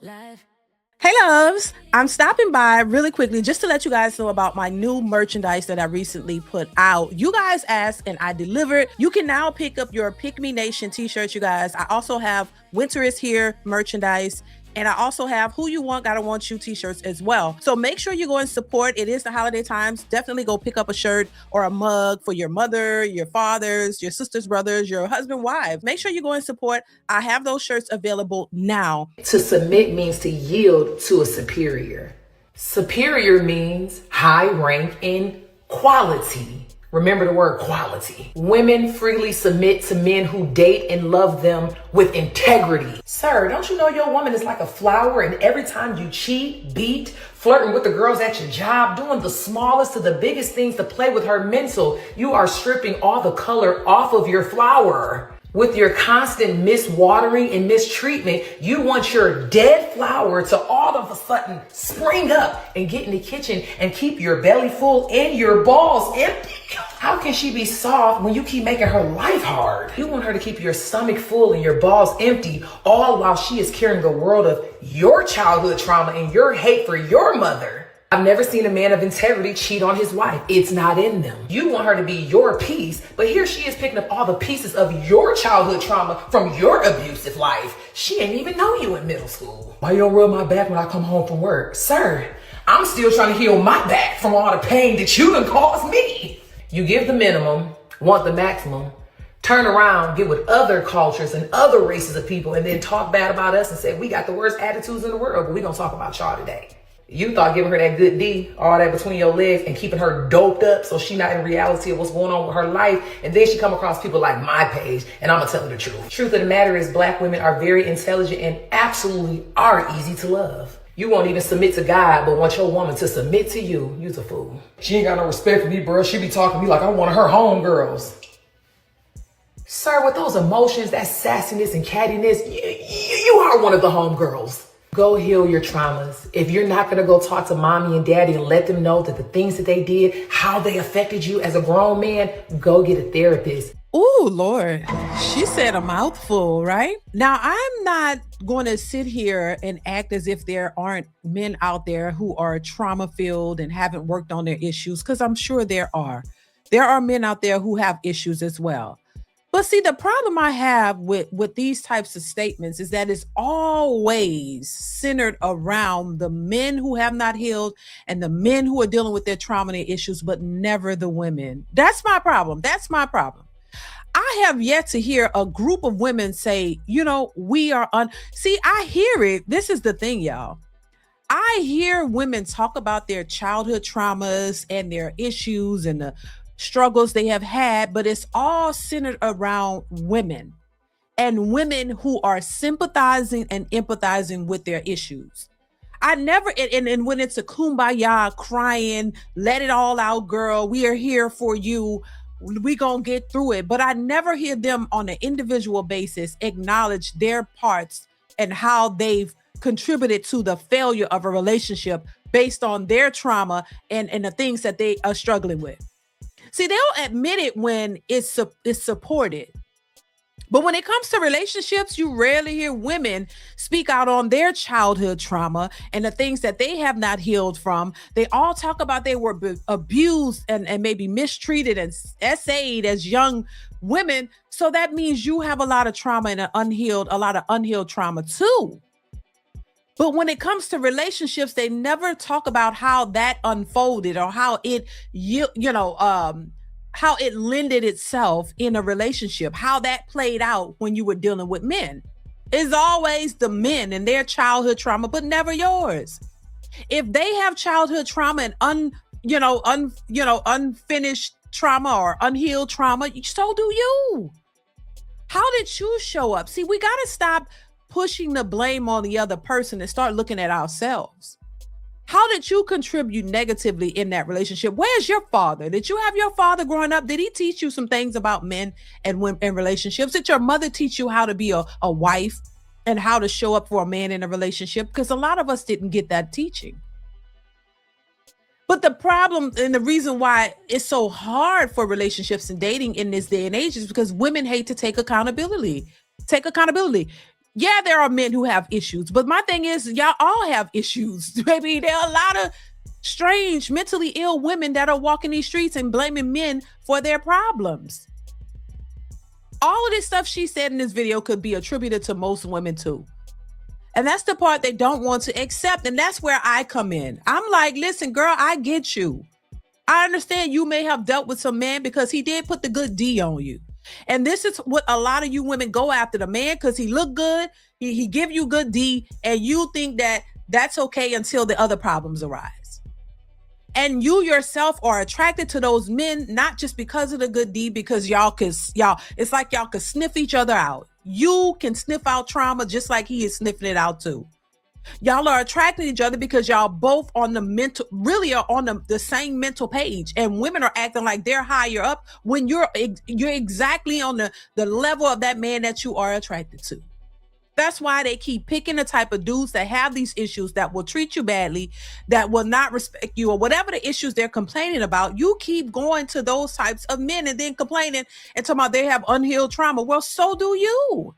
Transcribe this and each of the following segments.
Life. Hey loves, I'm stopping by really quickly just to let you guys know about my new merchandise that I recently put out. You guys asked and I delivered. You can now pick up your Pick Me Nation t-shirts, you guys. I also have Winter is Here merchandise. And I also have Who You Want, Gotta Want You t-shirts as well. So make sure you go and support. It is the holiday times. Definitely go pick up a shirt or a mug for your mother, your fathers, your sisters, brothers, your husband, wife. Make sure you go and support. I have those shirts available now. To submit means to yield to a superior. Superior means high rank in quality. Remember the word quality. Women freely submit to men who date and love them with integrity. Sir, don't you know your woman is like a flower, and every time you cheat, beat, flirting with the girls at your job, doing the smallest to the biggest things to play with her mental, you are stripping all the color off of your flower. With your constant miswatering and mistreatment, you want your dead flower to all of a sudden spring up and get in the kitchen and keep your belly full and your balls empty. How can she be soft when you keep making her life hard? You want her to keep your stomach full and your balls empty, all while she is carrying a world of your childhood trauma and your hate for your mother. I've never seen a man of integrity cheat on his wife. It's not in them. You want her to be your piece, but here she is picking up all the pieces of your childhood trauma from your abusive life. She ain't even know you in middle school. Why you don't rub my back when I come home from work? Sir, I'm still trying to heal my back from all the pain that you done caused me. You give the minimum, want the maximum, turn around, get with other cultures and other races of people, and then talk bad about us and say we got the worst attitudes in the world, but we gonna talk about y'all today. You thought giving her that good D, all that between your legs, and keeping her doped up so she not in reality of what's going on with her life, and then she come across people like my page, and I'm gonna tell her the truth. Truth of the matter is, black women are very intelligent and absolutely are easy to love. You won't even submit to God, but want your woman to submit to you. You's a fool. She ain't got no respect for me, bro. She be talking to me like I'm one of her homegirls. Sir, with those emotions, that sassiness and cattiness, you are one of the homegirls. Go heal your traumas. If you're not going to go talk to mommy and daddy and let them know that the things that they did, how they affected you as a grown man, go get a therapist. Ooh, Lord, she said a mouthful, right? Now, I'm not going to sit here and act as if there aren't men out there who are trauma filled and haven't worked on their issues, because I'm sure there are. There are men out there who have issues as well. But see, the problem I have with these types of statements is that it's always centered around the men who have not healed and the men who are dealing with their trauma and issues, but never the women. That's my problem. That's my problem. I have yet to hear a group of women say, we are See, I hear it. This is the thing, y'all. I hear women talk about their childhood traumas and their issues and the struggles they have had, but it's all centered around women and women who are sympathizing and empathizing with their issues. I never, and when it's a kumbaya crying, let it all out, girl, we are here for you, we gonna get through it. But I never hear them on an individual basis acknowledge their parts and how they've contributed to the failure of a relationship based on their trauma and the things that they are struggling with. See, they'll admit it when it's supported. But when it comes to relationships, you rarely hear women speak out on their childhood trauma and the things that they have not healed from. They all talk about they were abused and maybe mistreated and essayed as young women. So that means you have a lot of trauma and a lot of unhealed trauma too. But when it comes to relationships, they never talk about how that unfolded or how it, how it lended itself in a relationship, how that played out when you were dealing with men. It's always the men and their childhood trauma, but never yours. If they have childhood trauma and unfinished trauma or unhealed trauma, so do you. How did you show up? See, we got to stop pushing the blame on the other person and start looking at ourselves. How did you contribute negatively in that relationship? Where's your father? Did you have your father growing up? Did he teach you some things about men and women in relationships? Did your mother teach you how to be a wife and how to show up for a man in a relationship? Because a lot of us didn't get that teaching. But the problem and the reason why it's so hard for relationships and dating in this day and age is because women hate to take accountability. Yeah, there are men who have issues, but my thing is, y'all all have issues. Baby, there are a lot of strange, mentally ill women that are walking these streets and blaming men for their problems. All of this stuff she said in this video could be attributed to most women too. And that's the part they don't want to accept. And that's where I come in. I'm like, listen, girl, I get you. I understand you may have dealt with some man because he did put the good D on you. And this is what a lot of you women go after the man because he look good. He give you good D and you think that that's okay until the other problems arise. And you yourself are attracted to those men, not just because of the good D, because it's like y'all could sniff each other out. You can sniff out trauma just like he is sniffing it out too. Y'all are attracting each other because y'all both on the mental, really are on the same mental page. And women are acting like they're higher up when you're exactly on the level of that man that you are attracted to. That's why they keep picking the type of dudes that have these issues, that will treat you badly, that will not respect you, or whatever the issues they're complaining about. You keep going to those types of men and then complaining and talking about they have unhealed trauma. Well, so do you.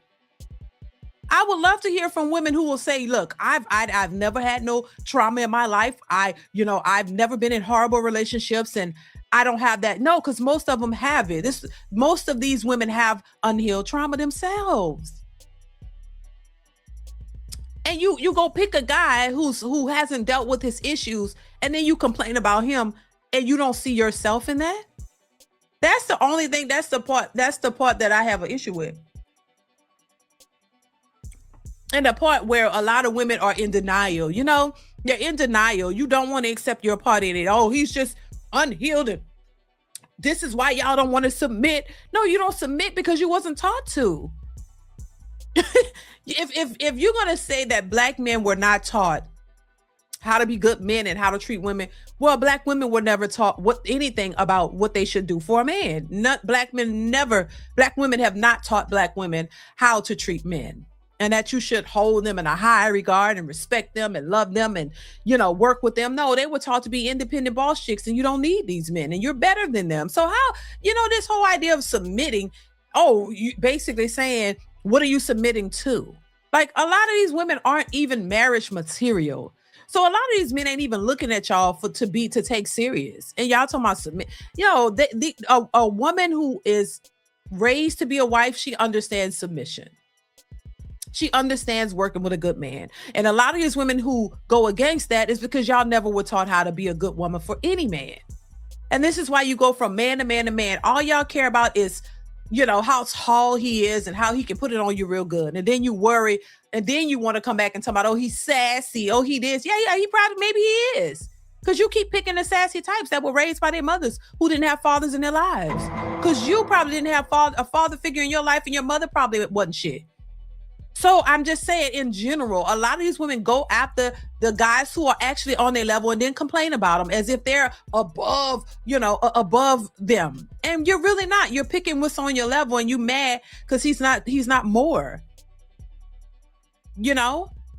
I would love to hear from women who will say, look, I've never had no trauma in my life. I've never been in horrible relationships and I don't have that. No, because most of them have it. Most of these women have unhealed trauma themselves. And you go pick a guy who hasn't dealt with his issues, and then you complain about him, and you don't see yourself in that. That's the only thing. That's the part that I have an issue with. And the part where a lot of women are in denial. You know, they're in denial. You don't want to accept your part in it. Oh, he's just unhealed. And this is why y'all don't want to submit. No, you don't submit because you wasn't taught to. If you're going to say that black men were not taught how to be good men and how to treat women, well, black women were never taught anything about what they should do for a man. Black women have not taught black women how to treat men, and that you should hold them in a high regard and respect them and love them and, work with them. No, they were taught to be independent boss chicks, and you don't need these men and you're better than them. So how, this whole idea of submitting, you basically saying, what are you submitting to? Like, a lot of these women aren't even marriage material. So a lot of these men ain't even looking at y'all to take serious. And y'all talking about submit. A woman who is raised to be a wife, she understands submission. She understands working with a good man. And a lot of these women who go against that is because y'all never were taught how to be a good woman for any man. And this is why you go from man to man to man. All y'all care about is, how tall he is and how he can put it on you real good. And then you worry. And then you want to come back and talk about, oh, he's sassy. Oh, he this. Yeah, he probably, maybe he is. Because you keep picking the sassy types that were raised by their mothers who didn't have fathers in their lives. Because you probably didn't have a father figure in your life, and your mother probably wasn't shit. So I'm just saying, in general, a lot of these women go after the guys who are actually on their level and then complain about them as if they're above them. And you're really not. You're picking what's on your level, and you mad because he's not more.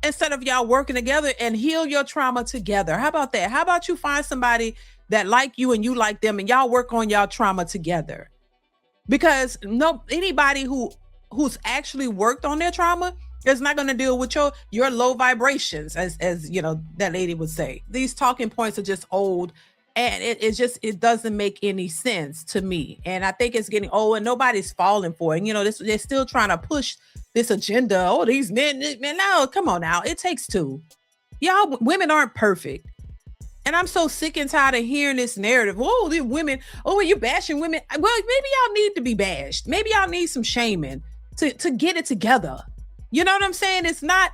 Instead of y'all working together and heal your trauma together. How about that? How about you find somebody that like you and you like them, and y'all work on y'all trauma together? Because anybody who's actually worked on their trauma is not going to deal with your low vibrations, as that lady would say. These talking points are just old, and it doesn't make any sense to me. And I think it's getting old, and nobody's falling for it. They're still trying to push this agenda. Oh, these men, no, come on now. It takes two. Y'all, women aren't perfect. And I'm so sick and tired of hearing this narrative. Oh, these women, you bashing women. Well, maybe y'all need to be bashed. Maybe y'all need some shaming to get it together. You know what I'm saying? It's not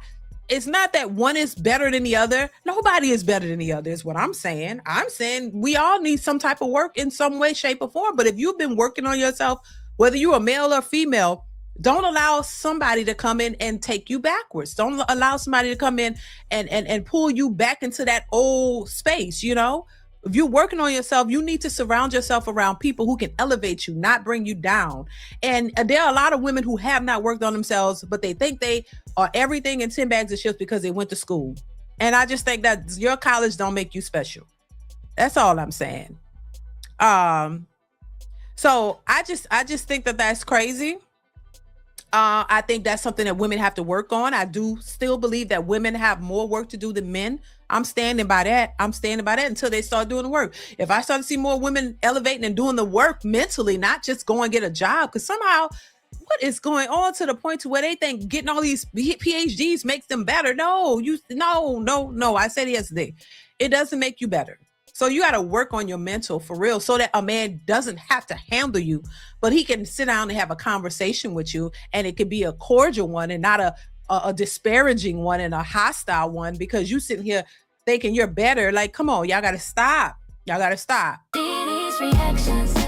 that one is better than the other. Nobody is better than the other is what I'm saying. I'm saying we all need some type of work in some way, shape, or form. But if you've been working on yourself, whether you're a male or female, don't allow somebody to come in and take you backwards. Don't allow somebody to come in and pull you back into that old space, If you're working on yourself, you need to surround yourself around people who can elevate you, not bring you down. And there are a lot of women who have not worked on themselves, but they think they are everything in 10 bags of chips because they went to school. And I just think that your college don't make you special. That's all I'm saying. So I just think that that's crazy. I think that's something that women have to work on. I do still believe that women have more work to do than men. I'm standing by that. I'm standing by that until they start doing the work. If I start to see more women elevating and doing the work mentally, not just go and get a job, because somehow what is going on to the point to where they think getting all these PhDs makes them better? No, no. I said yesterday, it doesn't make you better. So you got to work on your mental for real, so that a man doesn't have to handle you, but he can sit down and have a conversation with you, and it could be a cordial one and not a disparaging one and a hostile one because you sitting here thinking you're better. Like, come on, y'all got to stop. Y'all got to stop. DeeDeesReactions.